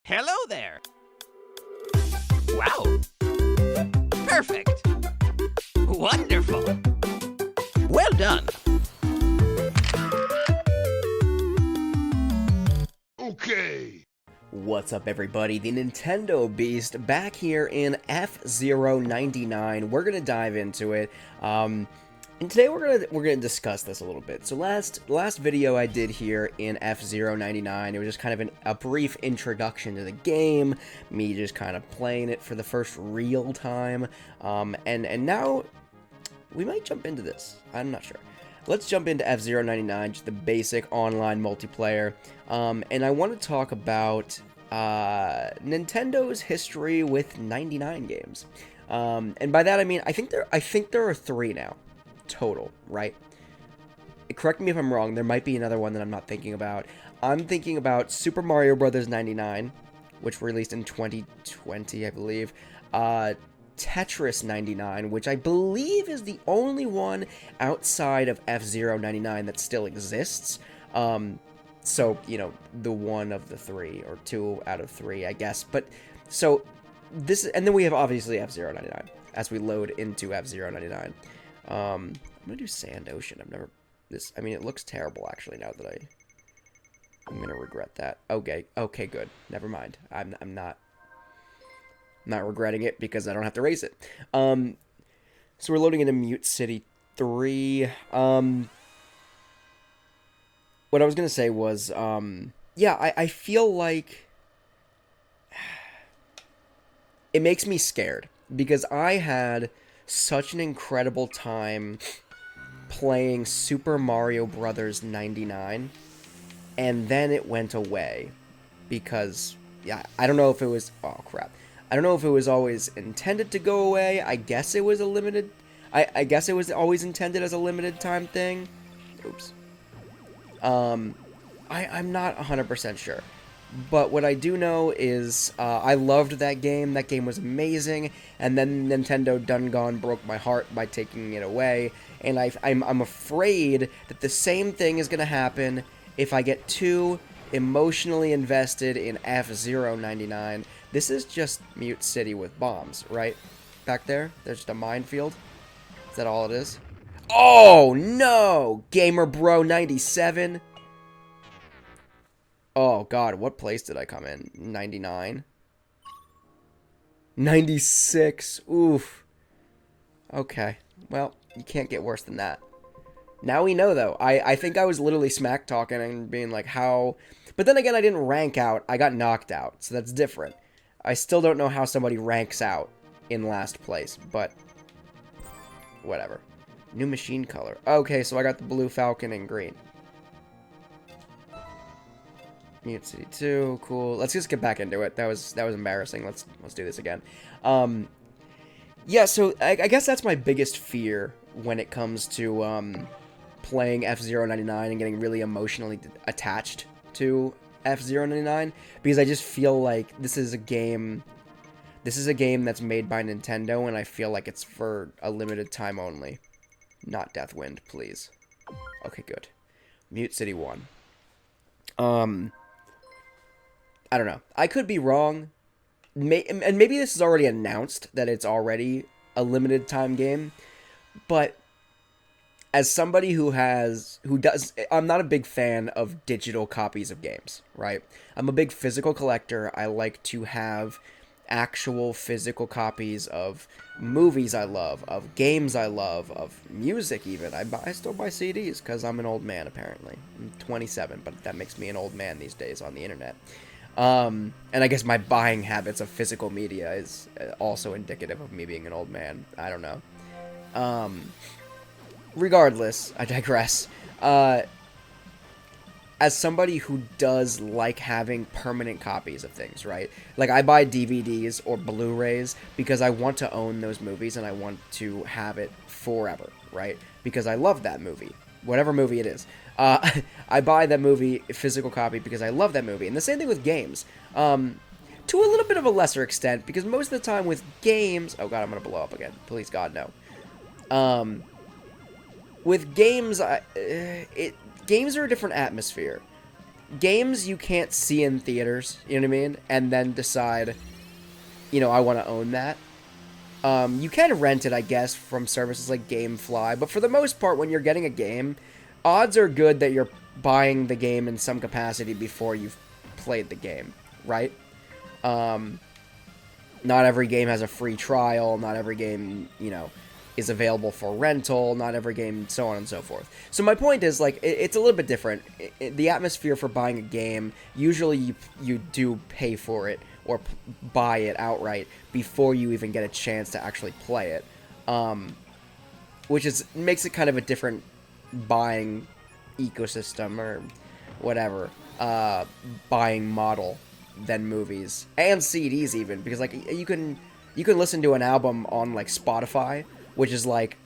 Hello there. Wow. Perfect. Wonderful. Well done. Okay. What's up, everybody? The Nintendo Beast back here in F-Zero 99. We're gonna dive into it, and today we're gonna discuss this a little bit. So last video I did here in F-Zero 99, it was just kind of a brief introduction to the game, me just kind of playing it for the first real time, and now we might jump into this. I'm not sure. Let's jump into F-Zero 99, just the basic online multiplayer. And I want to talk about Nintendo's history with 99 games. And by that I mean I think there are 3 now total, right? Correct me if I'm wrong. There might be another one that I'm not thinking about. I'm thinking about Super Mario Bros. 99, which released in 2020, I believe. Tetris 99, which I believe is the only one outside of F-Zero 99 that still exists. So, you know, the one of the 3, or 2 out of 3, I guess. But, so, this, and then we have obviously F-Zero 99, as we load into F-Zero 99. I'm gonna do Sand Ocean. I mean, it looks terrible, actually, now that I'm gonna regret that. Okay, good. Never mind. I'm not regretting it because I don't have to raise it. So we're loading into Mute City 3. What I was gonna say was, yeah, I feel like it makes me scared because I had such an incredible time playing Super Mario Bros. 99, and then it went away because, yeah, I don't know if it was, oh crap. I don't know if it was always intended to go away. I guess it was a limited... I guess it was always intended as a limited time thing. Oops. I'm not 100% sure. But what I do know is I loved that game. That game was amazing. And then Nintendo done gone broke my heart by taking it away. And I'm afraid that the same thing is going to happen if I get too emotionally invested in F-Zero 99. This is just Mute City with bombs, right? Back there? There's just a minefield? Is that all it is? Oh, no! Gamer Bro 97? Oh, God, what place did I come in? 99? 96. Oof. Okay. Well, you can't get worse than that. Now we know, though. I think I was literally smack talking and being like, how... But then again, I didn't rank out. I got knocked out, so that's different. I still don't know how somebody ranks out in last place, but... whatever. New machine color. Okay, so I got the blue Falcon and green. Mute City 2, cool. Let's just get back into it. That was embarrassing. Let's do this again. Yeah, so I guess that's my biggest fear when it comes to playing F-Zero 99 and getting really emotionally attached to F-Zero 99, because I just feel like this is a game that's made by Nintendo, and I feel like it's for a limited time only. Not Deathwind, please. Okay, good. Mute City 1. I don't know. I could be wrong. And maybe this is already announced that it's already a limited time game. But as somebody I'm not a big fan of digital copies of games, right? I'm a big physical collector. I like to have actual physical copies of movies I love, of games I love, of music even. I still buy CDs because I'm an old man, apparently. I'm 27, but that makes me an old man these days on the internet. And I guess my buying habits of physical media is also indicative of me being an old man. I don't know. Regardless, I digress. As somebody who does like having permanent copies of things, right? Like, I buy DVDs or Blu-rays because I want to own those movies and I want to have it forever, right? Because I love that movie. Whatever movie it is. I buy that movie, physical copy, because I love that movie. And the same thing with games. To a little bit of a lesser extent, because most of the time with games... Oh god, I'm gonna blow up again. Please god, no. With games, games are a different atmosphere. games you can't see in theaters, you know what I mean? And then decide, you know, I want to own that. You can rent it, I guess, from services like GameFly, but for the most part, when you're getting a game, odds are good that you're buying the game in some capacity before you've played the game, right? Not every game has a free trial, not every game, you know, is available for rental, not every game, so on and so forth. So my point is, like, it's a little bit different. The atmosphere for buying a game, usually you do pay for it or buy it outright before you even get a chance to actually play it, which makes it kind of a different buying ecosystem or whatever, buying model than movies and CDs even, because like you can listen to an album on like Spotify, which is like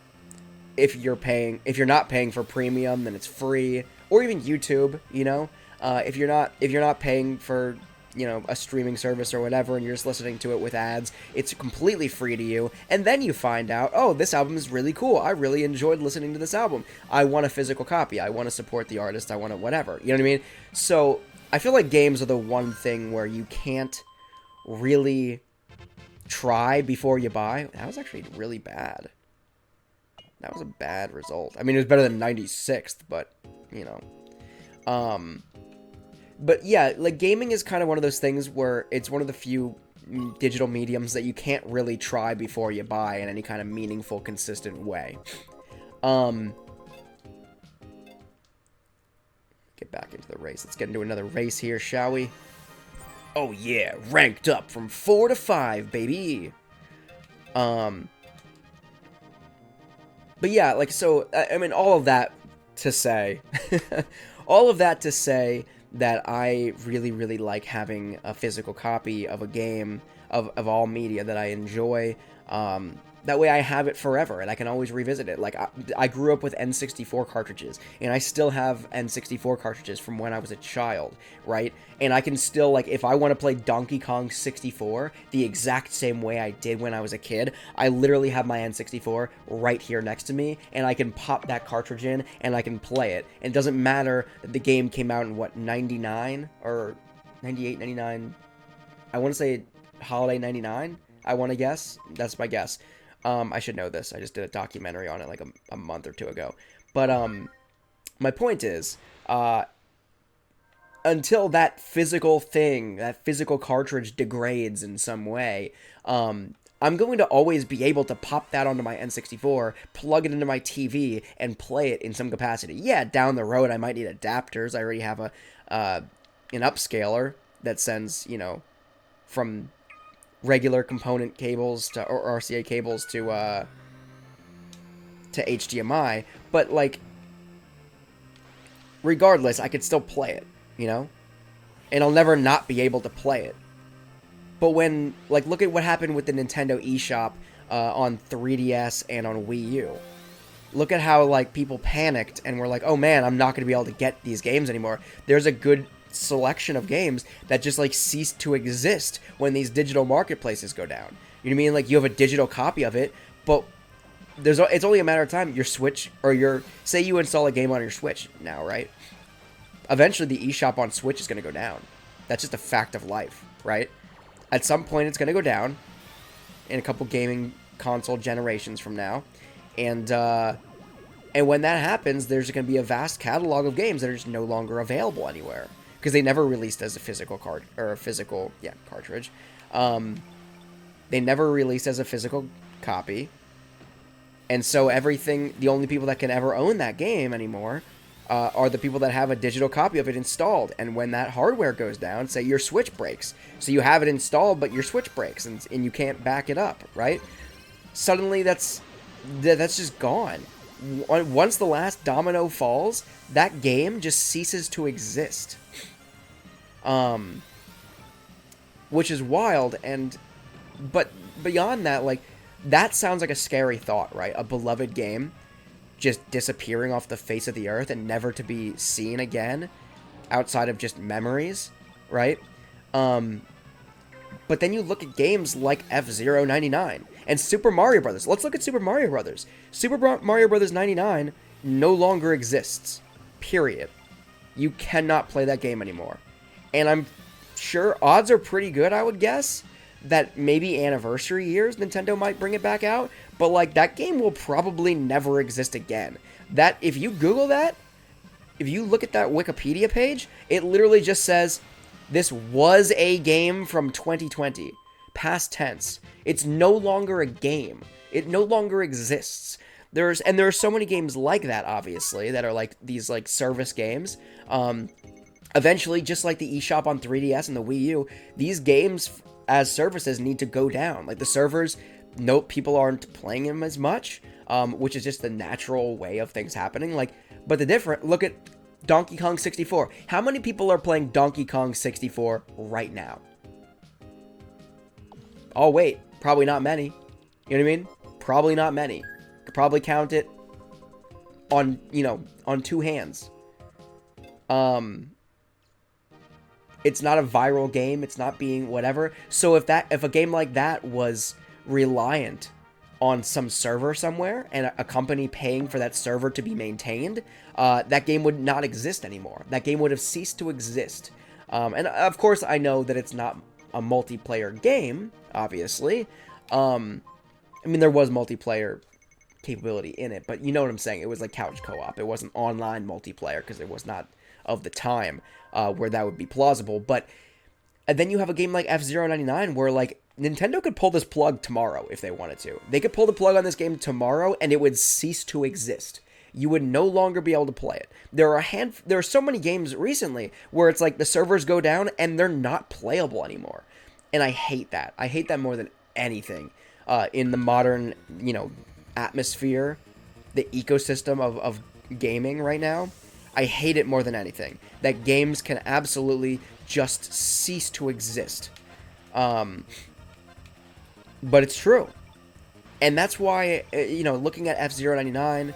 if you're not paying for premium, then it's free, or even YouTube, you know, if you're not paying for, you know, a streaming service or whatever, and you're just listening to it with ads, it's completely free to you. And then you find out, oh, this album is really cool. I really enjoyed listening to this album. I want a physical copy. I want to support the artist. I want to whatever. You know what I mean? So I feel like games are the one thing where you can't really try before you buy. That was actually really bad. That was a bad result. I mean, it was better than 96th, but, you know. But yeah, like, gaming is kind of one of those things where it's one of the few digital mediums that you can't really try before you buy in any kind of meaningful, consistent way. Get back into the race. Let's get into another race here, shall we? Oh yeah, ranked up from 4 to 5, baby. But yeah, like, so, I mean, all of that to say, that I really, really like having a physical copy of a game, of all media that I enjoy. That way I have it forever, and I can always revisit it. Like, I grew up with N64 cartridges, and I still have N64 cartridges from when I was a child, right? And I can still, like, if I want to play Donkey Kong 64 the exact same way I did when I was a kid, I literally have my N64 right here next to me, and I can pop that cartridge in, and I can play it. And it doesn't matter that the game came out in, what, 99? Or 98, 99? I want to say holiday 99, I want to guess. That's my guess. I should know this. I just did a documentary on it like a month or two ago. But my point is, until that physical thing, that physical cartridge degrades in some way, I'm going to always be able to pop that onto my N64, plug it into my TV, and play it in some capacity. Yeah, down the road I might need adapters. I already have an upscaler that sends, you know, from regular component cables to, or RCA cables to HDMI, but like, regardless, I could still play it, you know, and I'll never not be able to play it. But when, like, look at what happened with the Nintendo eShop on 3DS and on Wii U. Look at how, like, people panicked and were like, oh man, I'm not going to be able to get these games anymore. There's a good selection of games that just, like, cease to exist when these digital marketplaces go down. You know what I mean? Like, you have a digital copy of it, but it's only a matter of time. Your Switch, or say you install a game on your Switch now, right? Eventually the eShop on Switch is going to go down. That's just a fact of life, right? At some point it's going to go down in a couple gaming console generations from now, and when that happens, there's going to be a vast catalog of games that are just no longer available anywhere, because they never released as a physical cartridge. They never released as a physical copy, and so the only people that can ever own that game anymore are the people that have a digital copy of it installed. And when that hardware goes down, say your Switch breaks, so you have it installed, but your Switch breaks, and you can't back it up, right? Suddenly that's just gone. Once the last domino falls, that game just ceases to exist. Which is wild, but beyond that, like, that sounds like a scary thought, right? A beloved game just disappearing off the face of the earth and never to be seen again outside of just memories, right? But then you look at games like F-Zero 99 and Super Mario Brothers. Let's look at Super Mario Brothers. Super Mario Brothers 99 no longer exists. Period. You cannot play that game anymore. And I'm sure odds are pretty good, I would guess, that maybe anniversary years Nintendo might bring it back out, but like that game will probably never exist again. That, if you Google that, if you look at that Wikipedia page, it literally just says, this was a game from 2020. Past tense. It's no longer a game. It no longer exists. There are so many games like that, obviously, that are like these like service games. Eventually, just like the eShop on 3DS and the Wii U, these games as services need to go down. Like the servers, nope, people aren't playing them as much, which is just the natural way of things happening. Like, but look at Donkey Kong 64. How many people are playing Donkey Kong 64 right now? Oh, wait, probably not many. You know what I mean? Probably not many. Could probably count it on, on two hands. It's not a viral game. It's not being whatever. So if a game like that was reliant on some server somewhere and a company paying for that server to be maintained, that game would not exist anymore. That game would have ceased to exist. And of course, I know that it's not a multiplayer game, obviously. I mean, there was multiplayer capability in it, but you know what I'm saying. It was like couch co-op. It wasn't online multiplayer because it was not of the time where that would be plausible. But then you have a game like F-Zero 99 where like Nintendo could pull this plug tomorrow if they wanted to. They could pull the plug on this game tomorrow and it would cease to exist. You would no longer be able to play it. There are so many games recently where it's like the servers go down and they're not playable anymore. And I hate that. I hate that more than anything in the modern, atmosphere, the ecosystem of gaming right now. I hate it more than anything. That games can absolutely just cease to exist. But it's true. And that's why, looking at F-Zero 99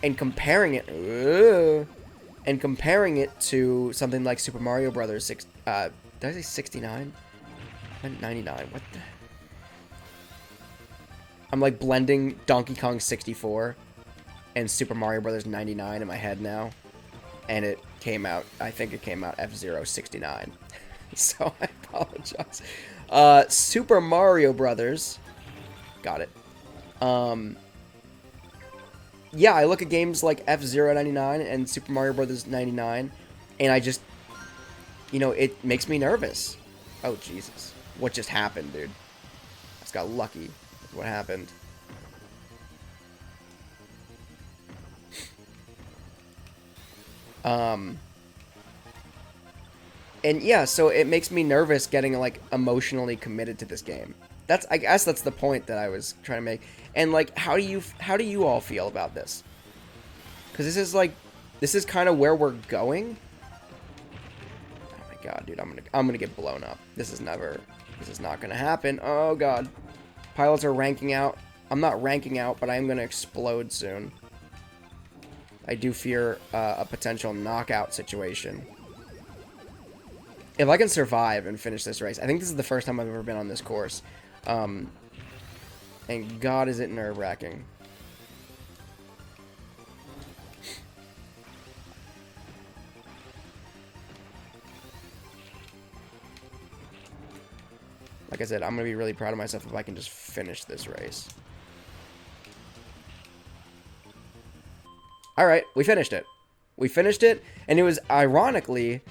and comparing it to something like Super Mario Brothers did I say 69? I meant 99. What the? I'm like blending Donkey Kong 64 and Super Mario Brothers 99 in my head now. And it came out, I think it came out F-Zero 69. So I apologize. Super Mario Brothers. Got it. Yeah, I look at games like F-Zero 99 and Super Mario Brothers 99, and I just, it makes me nervous. Oh, Jesus. What just happened, dude? I just got lucky with what happened. And yeah, so it makes me nervous getting, like, emotionally committed to this game. I guess that's the point that I was trying to make. And, like, how do you all feel about this? Because this is kind of where we're going. Oh my god, dude, I'm gonna get blown up. This is not gonna happen. Oh god. Pilots are ranking out. I'm not ranking out, but I am gonna explode soon. I do fear a potential knockout situation. If I can survive and finish this race, I think this is the first time I've ever been on this course. And god, is it nerve-wracking. Like I said, I'm going to be really proud of myself if I can just finish this race. Alright, we finished it. We finished it, and it was, ironically,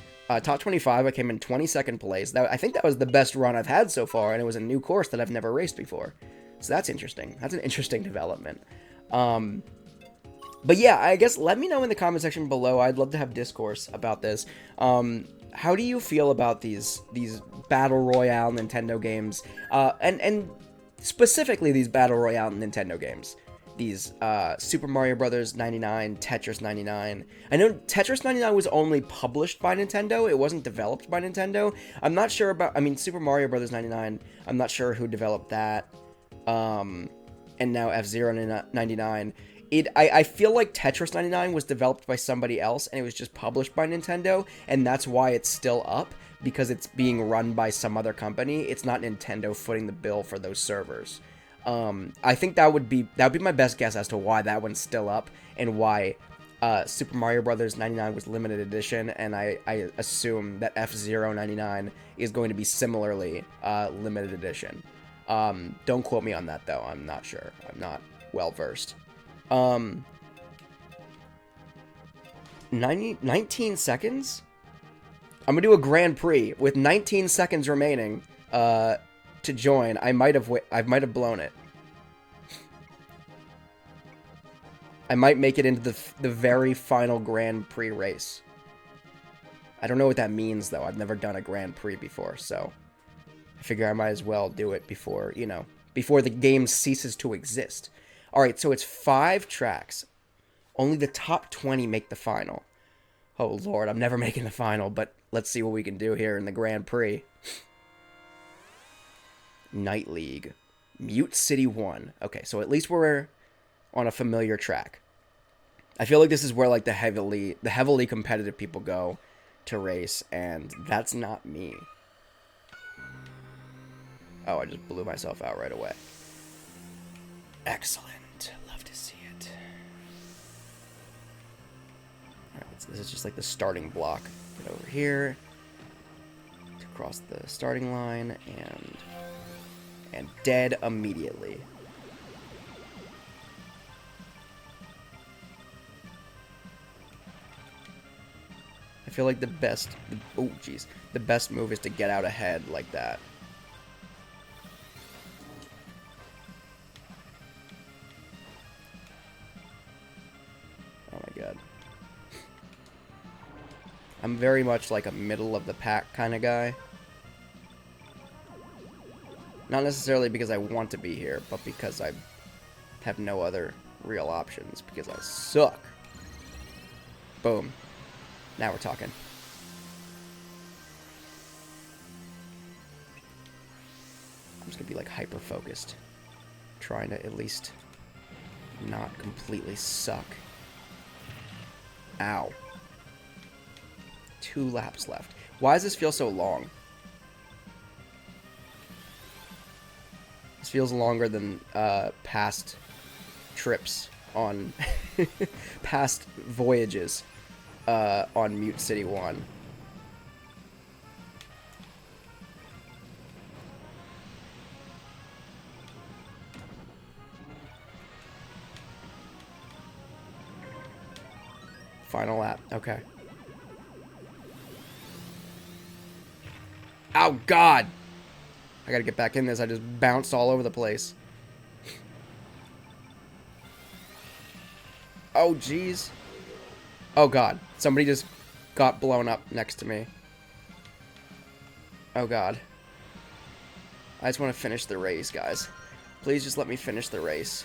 top 25. I came in 22nd place. I think that was the best run I've had so far, and it was a new course that I've never raced before. So that's interesting. That's an interesting development. But yeah, I guess let me know in the comment section below. I'd love to have discourse about this. How do you feel about these Battle Royale Nintendo games? And specifically these Battle Royale Nintendo games. These Super Mario Brothers 99, Tetris 99. I know Tetris 99 was only published by Nintendo. It wasn't developed by Nintendo. I'm not sure about, Super Mario Brothers 99, I'm not sure who developed that. And now F-Zero 99. I feel like Tetris 99 was developed by somebody else, and it was just published by Nintendo, and that's why it's still up, because it's being run by some other company. It's not Nintendo footing the bill for those servers. I think that would be my best guess as to why that one's still up, and why Super Mario Brothers 99 was limited edition, and I assume that F-Zero 99 is going to be similarly limited edition. Don't quote me on that, though. I'm not sure. I'm not well-versed. 19 seconds? I'm gonna do a Grand Prix with 19 seconds remaining to join. I might have blown it. I might make it into the very final Grand Prix race. I don't know what that means, though. I've never done a Grand Prix before, so I figure I might as well do it before, you know, before the game ceases to exist. Alright, so it's 5 tracks. Only the top 20 make the final. Oh, Lord, I'm never making the final, but let's see what we can do here in the Grand Prix. Night League. Mute City 1. Okay, so at least we're on a familiar track. I feel like this is where like the heavily competitive people go to race, and that's not me. Oh, I just blew myself out right away. Excellent. Love to see it. Alright, this is just like the starting block. Get over here to cross the starting line, and dead immediately. I feel like the best move is to get out ahead like that. Oh my god. I'm very much like a middle of the pack kind of guy. Not necessarily because I want to be here, but because I have no other real options, because I suck. Boom. Now we're talking. I'm just gonna be like hyper focused, trying to at least not completely suck. Ow. 2 laps left. Why does this feel so long? This feels longer than past trips on past voyages. On Mute City 1. Final lap. Okay. Oh, God! I gotta get back in this. I just bounced all over the place. Oh, jeez. Oh, God. Somebody just got blown up next to me. Oh, God. I just want to finish the race, guys. Please just let me finish the race.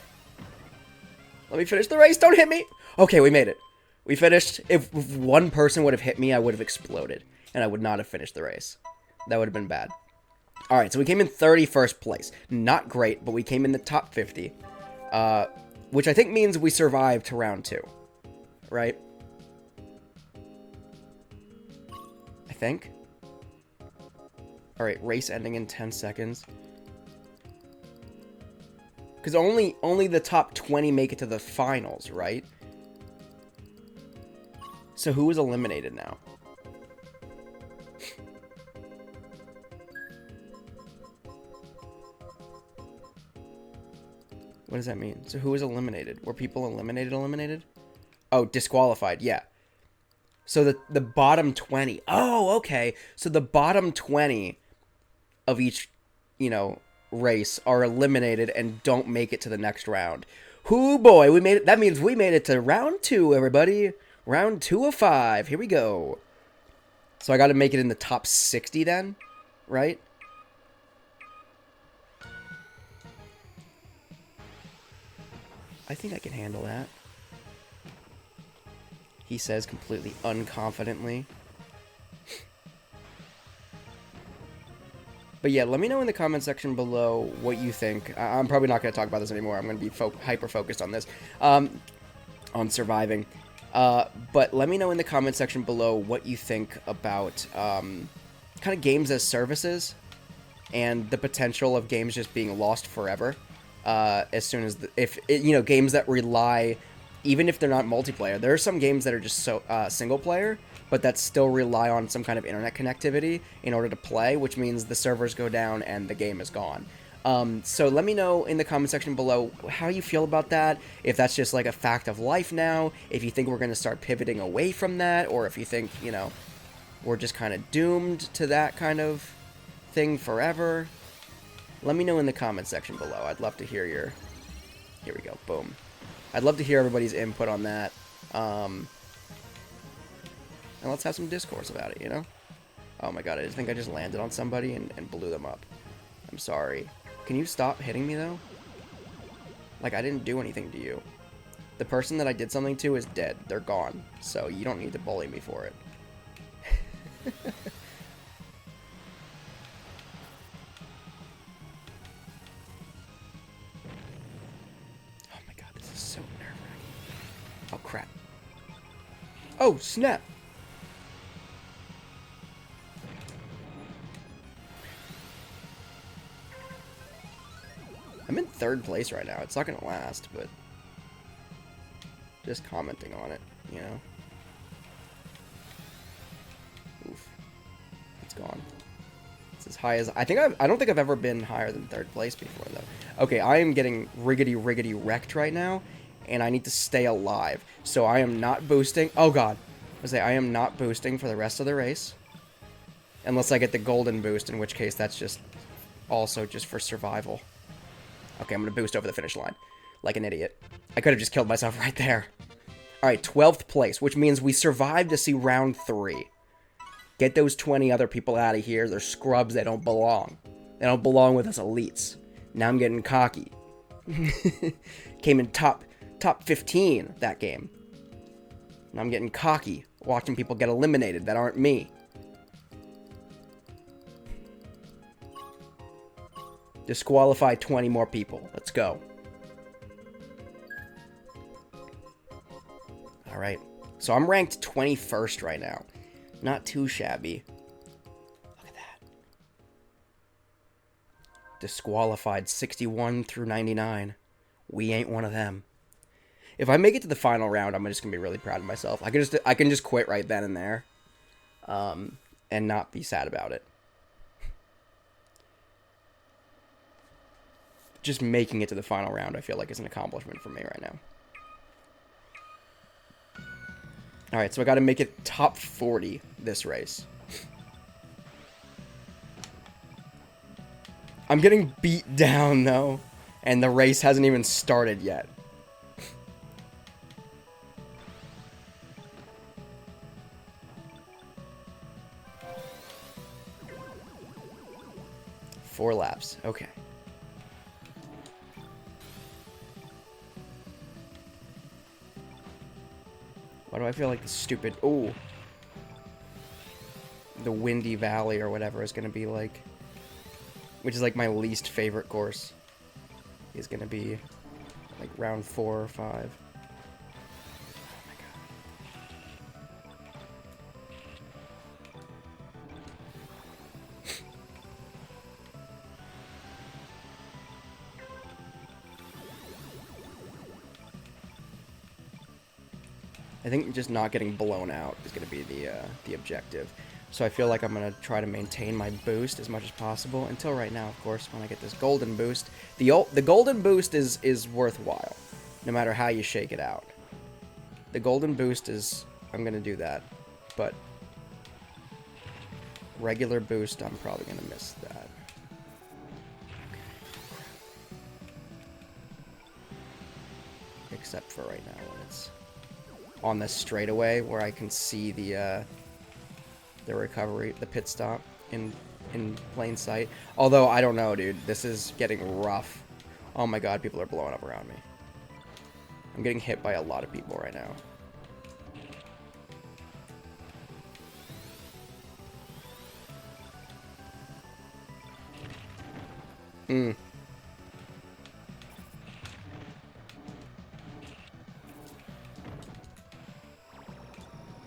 Let me finish the race! Don't hit me! Okay, we made it. We finished. If one person would have hit me, I would have exploded. And I would not have finished the race. That would have been bad. Alright, so we came in 31st place. Not great, but we came in the top 50. Which I think means we survived to round 2. Right? I think. Alright, race ending in 10 seconds. Because only the top 20 make it to the finals, right? So who is eliminated now? What does that mean? So who is eliminated? Were people eliminated? Oh, disqualified, yeah. So the bottom 20. Oh, okay. So the bottom 20 of each, you know, race are eliminated and don't make it to the next round. Hoo boy, we made it. That means we made it to round 2, everybody. Round 2 of 5. Here we go. So I got to make it in the top 60 then, right? I think I can handle that. He says completely unconfidently. But yeah, let me know in the comment section below what you think. I'm probably not going to talk about this anymore. I'm going to be hyper-focused on this. On surviving. But let me know in the comment section below what you think about kind of games as services and the potential of games just being lost forever. As soon as, you know, games that rely even if they're not multiplayer. There are some games that are just so single player, but that still rely on some kind of internet connectivity in order to play, which means the servers go down and the game is gone. So let me know in the comment section below how you feel about that, if that's just like a fact of life now, if you think we're going to start pivoting away from that, or if you think, you know, we're just kind of doomed to that kind of thing forever. Let me know in the comment section below. I'd love to hear your... Here we go. Boom. I'd love to hear everybody's input on that. And let's have some discourse about it, you know? Oh my god, I think I just landed on somebody and blew them up. I'm sorry. Can you stop hitting me, though? Like, I didn't do anything to you. The person that I did something to is dead. They're gone. So you don't need to bully me for it. Oh my god, this is so nerve-wracking. Oh, crap. Oh, snap! I'm in 3rd place right now. It's not gonna last, but just commenting on it, you know? Oof. It's gone. It's as high as... I don't think I've ever been higher than 3rd place before, though. Okay, I am getting riggedy wrecked right now, and I need to stay alive. So I am not boosting... Oh, God. I am not boosting for the rest of the race. Unless I get the golden boost, in which case that's just... also just for survival. Okay, I'm going to boost over the finish line. Like an idiot. I could have just killed myself right there. Alright, 12th place, which means we survived to see round 3. Get those 20 other people out of here. They're scrubs. They don't belong. They don't belong with us elites. Now I'm getting cocky. Came in top 15 that game. Now I'm getting cocky. Watching people get eliminated that aren't me. Disqualify 20 more people. Let's go. Alright. So I'm ranked 21st right now. Not too shabby. Look at that. Disqualified 61 through 99. We ain't one of them. If I make it to the final round, I'm just going to be really proud of myself. I can just quit right then and there. And not be sad about it. Just making it to the final round, I feel like, is an accomplishment for me right now. Alright, so I gotta make it top 40 this race. I'm getting beat down, though, and the race hasn't even started yet. Four laps, okay. Why do I feel like the stupid... Ooh. The Windy Valley or whatever is going to be like... Which is like my least favorite course. Is going to be like round 4 or 5. I think just not getting blown out is going to be the objective. So I feel like I'm going to try to maintain my boost as much as possible until right now, of course, when I get this golden boost. The golden boost is worthwhile, no matter how you shake it out. The golden boost is... I'm going to do that, but regular boost, I'm probably going to miss that. Except for right now when it's on this straightaway where I can see the recovery, the pit stop in plain sight. Although, I don't know, dude. This is getting rough. Oh my god, people are blowing up around me. I'm getting hit by a lot of people right now.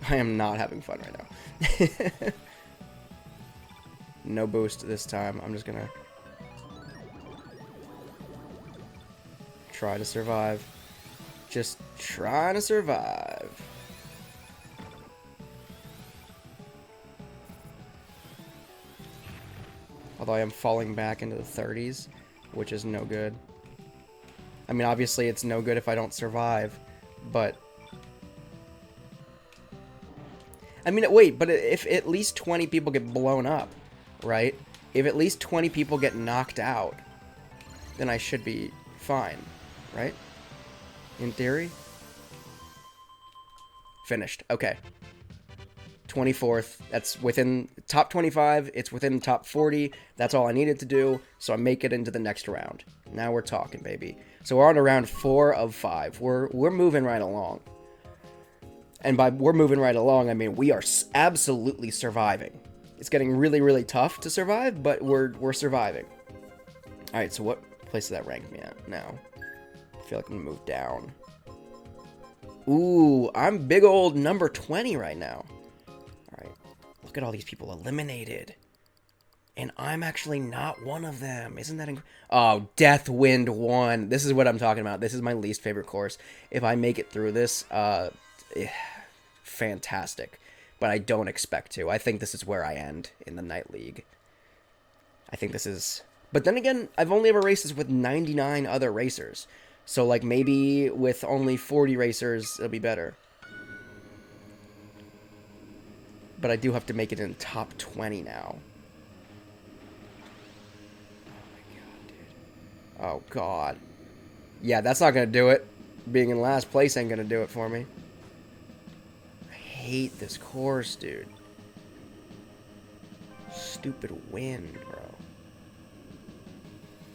I am not having fun right now. No boost this time. I'm just gonna try to survive. Just Trying to survive. Although I am falling back into the 30s, which is no good. I mean, obviously it's no good if I don't survive, but... I mean, wait, but if at least 20 people get blown up, right? If at least 20 people get knocked out, then I should be fine, right? In theory? Finished. Okay. 24th. That's within top 25. It's within top 40. That's all I needed to do. So I make it into the next round. Now we're talking, baby. So we're on to round 4 of 5. We're moving right along. And by we're moving right along, I mean we are absolutely surviving. It's getting really, really tough to survive, but we're surviving. All right. So what place does that rank me at now? I feel like I'm gonna move down. Ooh, I'm big old number 20 right now. Alright, look at all these people eliminated. And I'm actually not one of them. Isn't that oh, Deathwind 1. This is what I'm talking about. This is my least favorite course. If I make it through this, fantastic. But I don't expect to. I think this is where I end in the Night League. I think this is... But then again, I've only ever raced this with 99 other racers. So, like, maybe with only 40 racers, it'll be better. But I do have to make it in top 20 now. Oh, God. Yeah, that's not going to do it. Being in last place ain't going to do it for me. I hate this course, dude. Stupid wind, bro.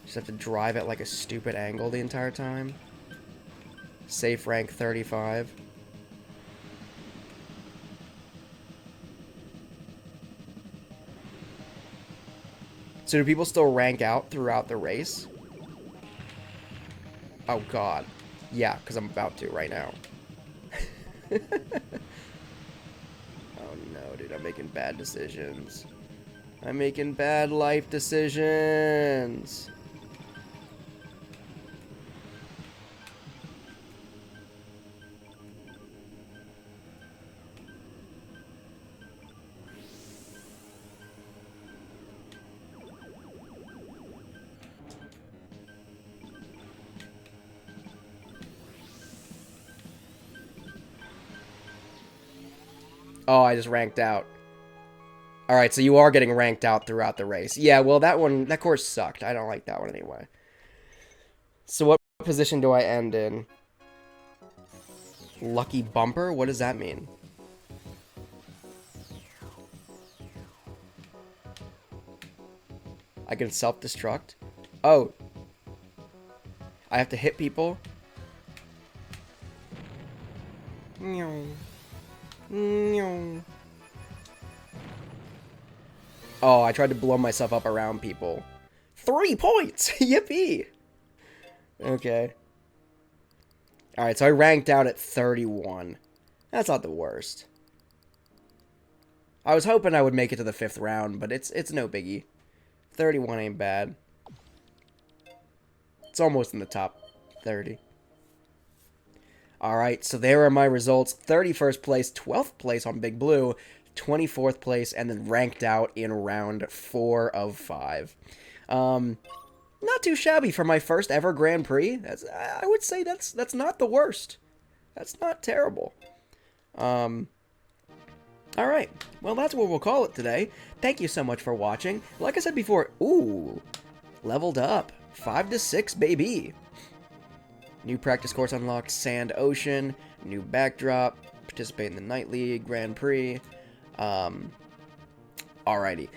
Just have to drive at like a stupid angle the entire time. Safe rank 35. So do people still rank out throughout the race? Oh god. Yeah, because I'm about to right now. Oh no, dude, I'm making bad decisions. I'm making bad life decisions. Oh, I just ranked out. Alright, so you are getting ranked out throughout the race. Yeah, well, that course sucked. I don't like that one anyway. So what position do I end in? Lucky bumper? What does that mean? I can self-destruct? Oh. I have to hit people? Oh, I tried to blow myself up around people. 3 points! Yippee! Okay. Alright, so I ranked out at 31. That's not the worst. I was hoping I would make it to the 5th round, but it's no biggie. 31 ain't bad. It's almost in the top 30. Alright, so there are my results. 31st place, 12th place on Big Blue, 24th place, and then ranked out in round 4 of 5. Not too shabby for my first ever Grand Prix. I would say that's not the worst. That's not terrible. Alright, well that's what we'll call it today. Thank you so much for watching. Like I said before, ooh, leveled up. 5 to 6, baby. New practice course unlocked, Sand Ocean, new backdrop, participate in the Night League, Grand Prix. Alrighty.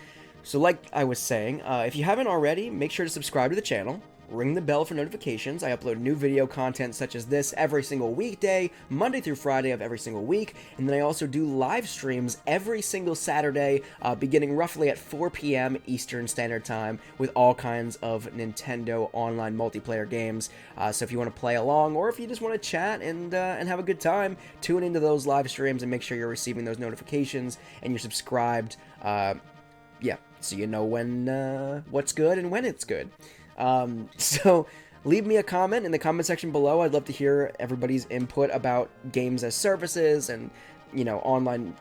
So like I was saying, if you haven't already, make sure to subscribe to the channel. Ring the bell for notifications. I upload new video content such as this every single weekday, Monday through Friday of every single week, and then I also do live streams every single Saturday, beginning roughly at 4 p.m. Eastern Standard Time with all kinds of Nintendo online multiplayer games. So if you want to play along, or if you just want to chat and have a good time, tune into those live streams and make sure you're receiving those notifications and you're subscribed. Yeah, so you know when what's good and when it's good. leave me a comment in the comment section below. I'd love to hear everybody's input about games as services and, you know, online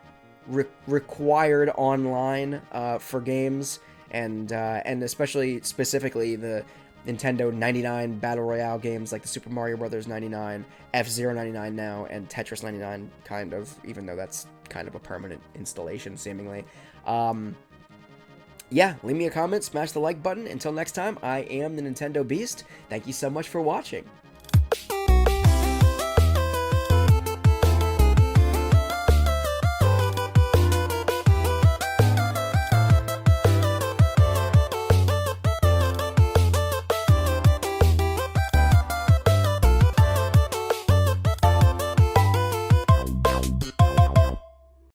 required online for games, and especially specifically the Nintendo 99 Battle Royale games like the Super Mario Brothers 99, F-Zero 99 now, and Tetris 99, kind of, even though that's kind of a permanent installation, seemingly. Yeah, leave me a comment, smash the like button. Until next time, I am the Nintendo Beast. Thank you so much for watching.